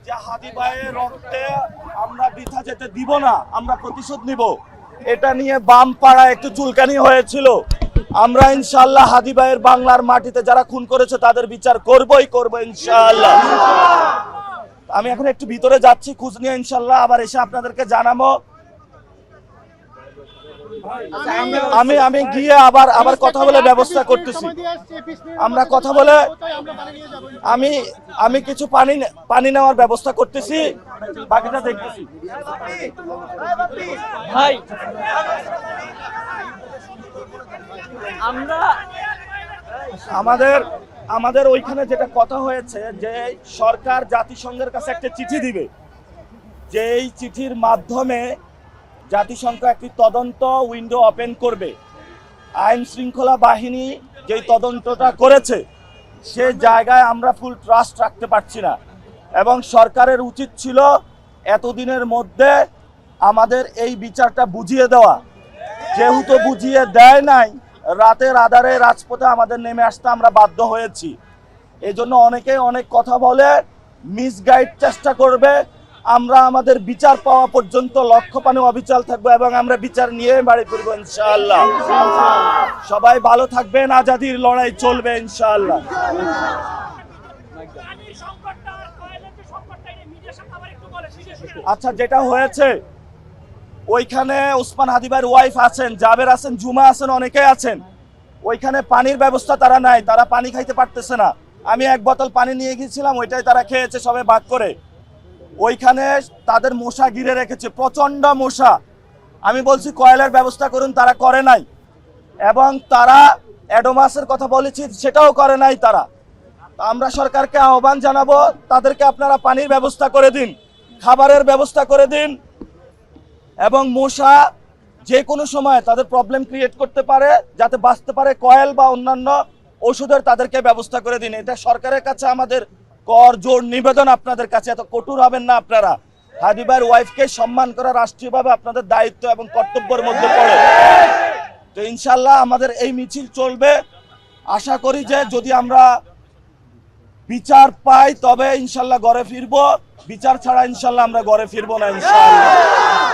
যে হাদি ভাইয়ের রক্তে আমরা বৃথা যেতে দিব না, আমরা প্রতিশোধ নিব, এটা নিয়ে বাম পাড়ায় একটু চুলকানি হয়েছিল। আমরা ইনশাআল্লাহ হাদি ভাইয়ের বাংলার মাটিতে যারা খুন করেছে তাদের বিচার করবই করব ইনশাআল্লাহ। আমি এখন একটু ভিতরে যাচ্ছি খোঁজ নিয়ে, ইনশাআল্লাহ আবার এসে আপনাদেরকে জানাবো। আমি গিয়ে আবার কথা বলে ব্যবস্থা করতেছি। আমরা কথা বলে আমি কিছু পানি নেওয়ার ব্যবস্থা করতেছি, বাকিটা দেখতেছি। ভাই আমরা আমাদের ওইখানে যেটা কথা হয়েছে যে সরকার জাতিসংঘের কাছে একটা চিঠি দিবে, যে এই চিঠির মাধ্যমে জাতিসংঘ একটি তদন্ত উইন্ডো ওপেন করবে। আইন শৃঙ্খলা বাহিনী যেই তদন্তটা করেছে সে জায়গায় আমরা ফুল ট্রাস্ট রাখতে পারছি না, এবং সরকারের উচিত ছিল এতদিনের মধ্যে আমাদের এই বিচারটা বুঝিয়ে দেওয়া। যেহেতু বুঝিয়ে দেয় নাই, রাতের আধারে রাজপথে আমাদের নেমে আসতে আমরা বাধ্য হয়েছি। এই জন্য অনেকেই অনেক কথা বলে, মিসগাইড চেষ্টা করবে। আমরা আমাদের বিচার পাওয়া পর্যন্ত লক্ষ্যপানে অবিচল থাকবো এবং আমরা বিচার নিয়ে বাড়ি ফিরবো ইনশাআল্লাহ। সবাই ভালো থাকবেন, আজাদির লড়াই চলবে ইনশাআল্লাহ। আচ্ছা, যেটা হয়েছে ওইখানে ওসমান হাদি ভাইয়ের ওয়াইফ আছেন, জাবের আছেন, জুমা আছেন, অনেকেই আছেন। ওইখানে পানির ব্যবস্থা তারা নাই, তারা পানি খাইতে পারতেছে না। আমি এক বোতল পানি নিয়ে গিয়েছিলাম, ওইটাই তারা খেয়েছে সবাই ভাগ করে। ওইখানে তাদের মশা ঘিরে রেখেছে, প্রচন্ড মশা। আমি বলছি কয়েলের ব্যবস্থা করুন, তারা করে নাই। এবং তারা অ্যাডোমাসের কথা বলেছি, সেটাও করে নাই তারা। আমরা সরকারকে আহ্বান জানাবো, তাদেরকে আপনারা পানির ব্যবস্থা করে দিন, খাবারের ব্যবস্থা করে দিন। এবং মশা যে কোনো সময় তাদের প্রবলেম ক্রিয়েট করতে পারে, যাতে বাঁচতে পারে, কয়েল বা অন্যান্য ওষুধের তাদেরকে ব্যবস্থা করে দিন। এটা সরকারের কাছে আমাদের কর জোর নিবেদন, আপনাদের কাছে। এত কঠোর হবেন না আপনারা। হাদি ভাইয়ের ওয়াইফকে সম্মান করা রাষ্ট্রীয়ভাবে আপনাদের দায়িত্ব এবং কর্তব্যের মধ্যে পড়ে। তো ইনশাল্লাহ আমাদের এই মিছিল চলবে। আশা করি যে যদি আমরা বিচার পাই তবে ইনশাল্লাহ ঘরে ফিরবো, বিচার ছাড়া ইনশাল্লাহ আমরা ঘরে ফিরবো না ইনশাল্লাহ।